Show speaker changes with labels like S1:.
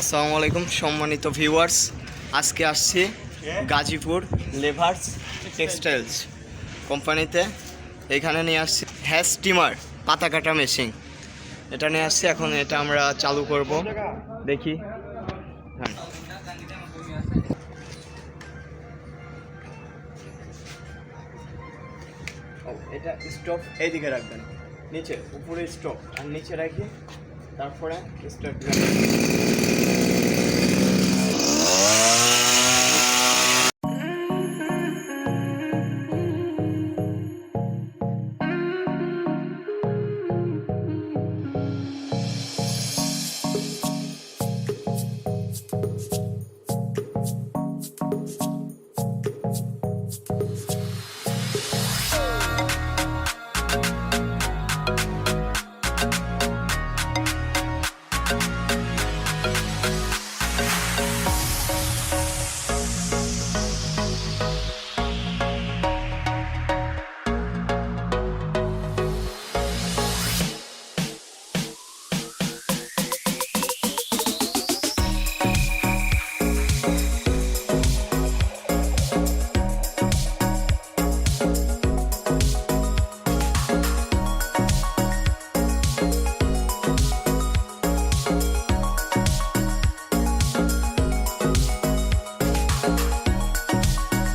S1: আসসালামু আলাইকুম সম্মানিত ভিউয়ার্স, আজকে আসছি গাজীপুর লেভার্স টেক্সটাইলস কোম্পানিতে। এখানে নিয়ে আসছি হ্যাজ স্টিমার পাতা কাটা মেশিন। এটা নিয়ে আসছি, এখন এটা আমরা চালু করব। দেখি হ্যাঁ, এটা স্টপ এইদিকে রাখবেন, নিচে উপরে স্টপ আর নিচে রাখি, তারপরে স্টার্ট।